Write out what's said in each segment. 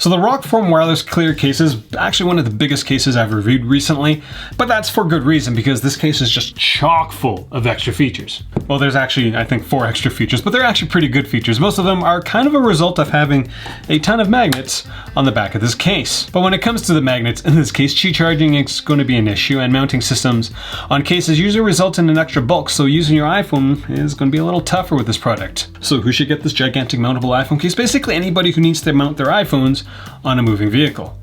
So the Rokform Wireless Clear case is actually one of the biggest cases I've reviewed recently, but that's for good reason because this case is just chock full of extra features. Well, there's actually, I think, 4 extra features, but they're actually pretty good features. Most of them are kind of a result of having a ton of magnets on the back of this case. But when it comes to the magnets, in this case, Qi charging is going to be an issue, and mounting systems on cases usually result in an extra bulk, so using your iPhone is going to be a little tougher with this product. So who should get this gigantic mountable iPhone case? Basically anybody who needs to mount their iPhones on a moving vehicle.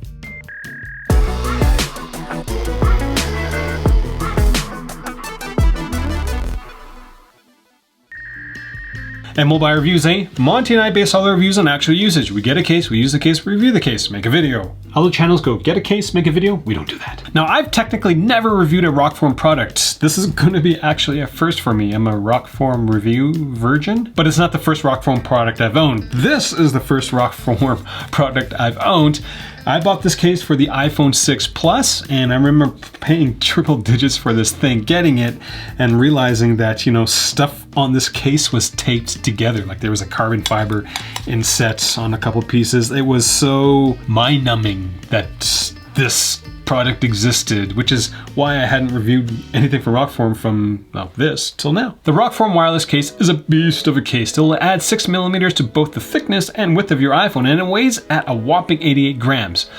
At MobileReviewsEh, Monty and I base all our reviews on actual usage. We get a case, we use the case, we review the case, make a video. Other channels go get a case, make a video. We don't do that. Now, I've technically never reviewed a Rokform product. This is going to be actually a first for me. I'm a Rokform review virgin, but it's not the first Rokform product I've owned. This is the first Rokform product I've owned. I bought this case for the iPhone 6 Plus, and I remember paying triple digits for this thing, getting it, and realizing that, you know, stuff on this case was taped together. Like there was a carbon fiber inset on a couple pieces. It was so mind-numbing that this product existed, which is why I hadn't reviewed anything for Rokform from, well, this till now. The Rokform wireless case is a beast of a case. It will add 6mm to both the thickness and width of your iPhone, and it weighs at a whopping 88 grams.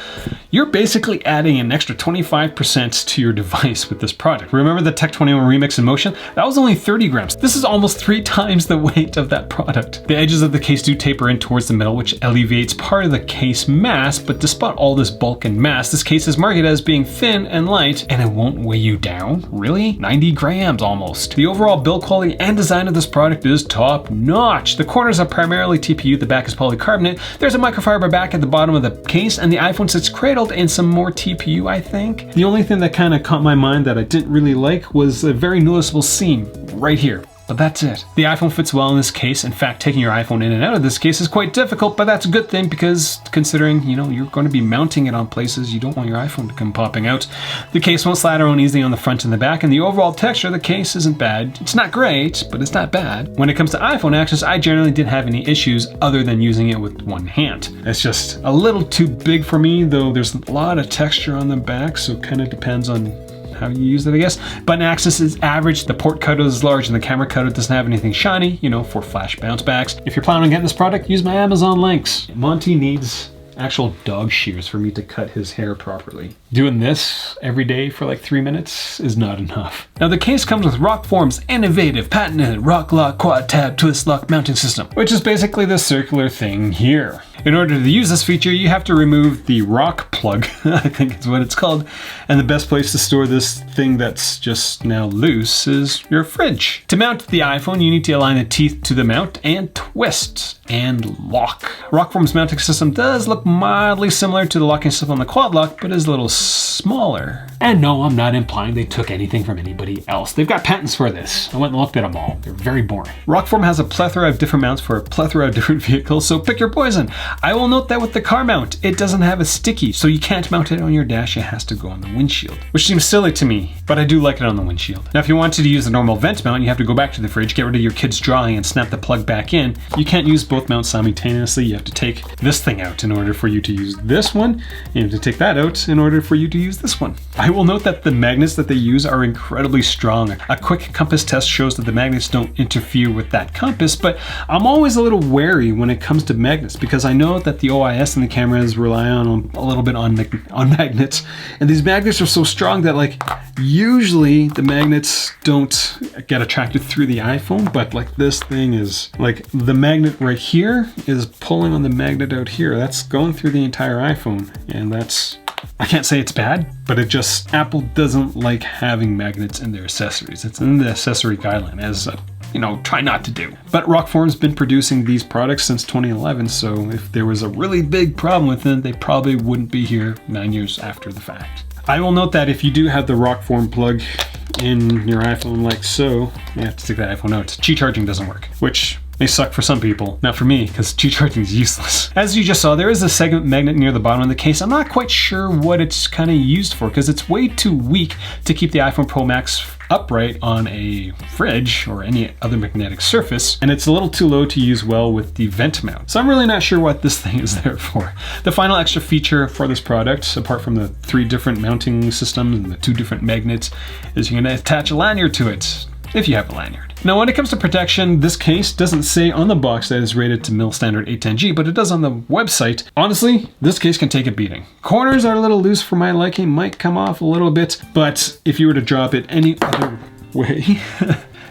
You're basically adding an extra 25% to your device with this product. Remember the Tech 21 Remix in Motion? That was only 30 grams. This is almost 3 times the weight of that product. The edges of the case do taper in towards the middle, which alleviates part of the case mass, but despite all this bulk and mass, this case is marketed as being thin and light, and it won't weigh you down? Really? 90 grams almost. The overall build quality and design of this product is top notch. The corners are primarily TPU, the back is polycarbonate. There's a microfiber back at the bottom of the case, and the iPhone sits cradled in some more TPU, I think. The only thing that kind of caught my mind that I didn't really like was a very noticeable seam right here. But that's it. The iPhone fits well in this case. In fact, taking your iPhone in and out of this case is quite difficult, but that's a good thing because considering, you know, you're going to be mounting it on places you don't want your iPhone to come popping out. The case won't slide around easily on the front and the back, and the overall texture of the case isn't bad. It's not great, but it's not bad. When it comes to iPhone access, I generally didn't have any issues other than using it with one hand. It's just a little too big for me, though there's a lot of texture on the back, so it kind of depends on how you use it, I guess. Button access is average, the port cutout is large, and the camera cutout doesn't have anything shiny, you know, for flash bounce backs. If you're planning on getting this product, use my Amazon links. Monty needs actual dog shears for me to cut his hair properly. Doing this every day for like 3 minutes is not enough. Now the case comes with Rokform's innovative patented Rock Lock Quad Tab Twist Lock mounting system, which is basically this circular thing here. In order to use this feature, you have to remove the rock plug, I think it's what it's called, and the best place to store this thing that's just now loose is your fridge. To mount the iPhone, you need to align the teeth to the mount and twist and lock. Rokform's mounting system does look mildly similar to the locking system on the Quad Lock, but is a little smaller. And no, I'm not implying they took anything from anybody else. They've got patents for this. I went and looked at them all. They're very boring. Rokform has a plethora of different mounts for a plethora of different vehicles, so pick your poison. I will note that with the car mount, it doesn't have a sticky, so you can't mount it on your dash, it has to go on the windshield, which seems silly to me, but I do like it on the windshield. Now, if you wanted to use the normal vent mount, you have to go back to the fridge, get rid of your kid's drawing, and snap the plug back in. You can't use both mounts simultaneously. You have to take this thing out in order for you to use this one, and you have to take that out in order for you to use this one. I will note that the magnets that they use are incredibly strong. A quick compass test shows that the magnets don't interfere with that compass, but I'm always a little wary when it comes to magnets because I know that the OIS and the cameras rely on a little bit on magnets, and these magnets are so strong that like usually the magnets don't get attracted through the iPhone, but like this thing is like the magnet right here is pulling on the magnet out here. That's going through the entire iPhone, and that's, I can't say it's bad, but it just, Apple doesn't like having magnets in their accessories. It's in the accessory guideline as you know, try not to do. But Rokform's been producing these products since 2011, so if there was a really big problem with them, they probably wouldn't be here 9 years after the fact. I will note that if you do have the Rokform plug in your iPhone like so, you have to take that iPhone out. Qi charging doesn't work, which may suck for some people, not for me, because Qi charging is useless. As you just saw, there is a segment magnet near the bottom of the case. I'm not quite sure what it's kind of used for, because it's way too weak to keep the iPhone Pro Max upright on a fridge or any other magnetic surface, and it's a little too low to use well with the vent mount. So I'm really not sure what this thing is there for. The final extra feature for this product, apart from the 3 different mounting systems and the 2 different magnets, is you're gonna attach a lanyard to it, if you have a lanyard. Now, when it comes to protection, this case doesn't say on the box that it's rated to mil standard 810G, but it does on the website. Honestly, this case can take a beating. Corners are a little loose for my liking, might come off a little bit, but if you were to drop it any other way,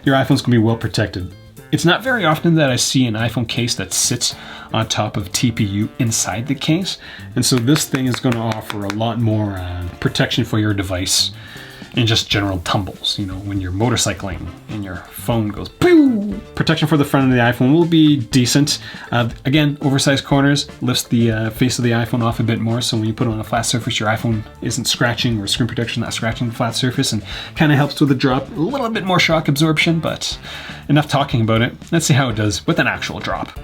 your iPhone's gonna be well protected. It's not very often that I see an iPhone case that sits on top of TPU inside the case, and so this thing is gonna offer a lot more protection for your device and just general tumbles, you know, when you're motorcycling and your phone goes pew! Protection for the front of the iPhone will be decent. Again, oversized corners lifts the face of the iPhone off a bit more, so when you put it on a flat surface, your iPhone isn't scratching, or screen protection not scratching the flat surface, and kind of helps with the drop. A little bit more shock absorption, but enough talking about it. Let's see how it does with an actual drop.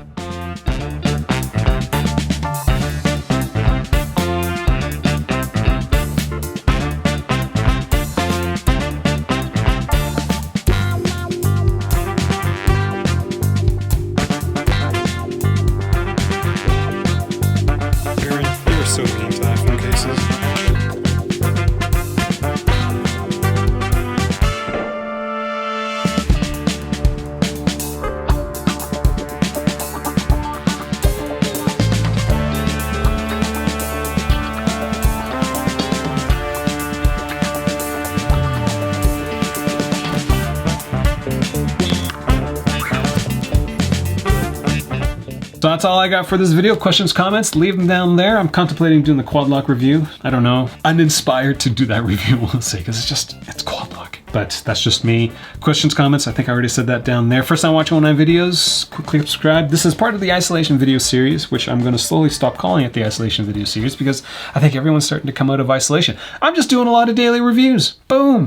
So keen to iPhone cases. So that's all I got for this video. Questions, comments, leave them down there. I'm contemplating doing the quad lock review. I don't know. I'm inspired to do that review, we'll say, because it's quad lock. But that's just me. Questions, comments, I think I already said that down there. First time watching one of my videos, quickly subscribe. This is part of the isolation video series, which I'm gonna slowly stop calling it the isolation video series because I think everyone's starting to come out of isolation. I'm just doing a lot of daily reviews. Boom.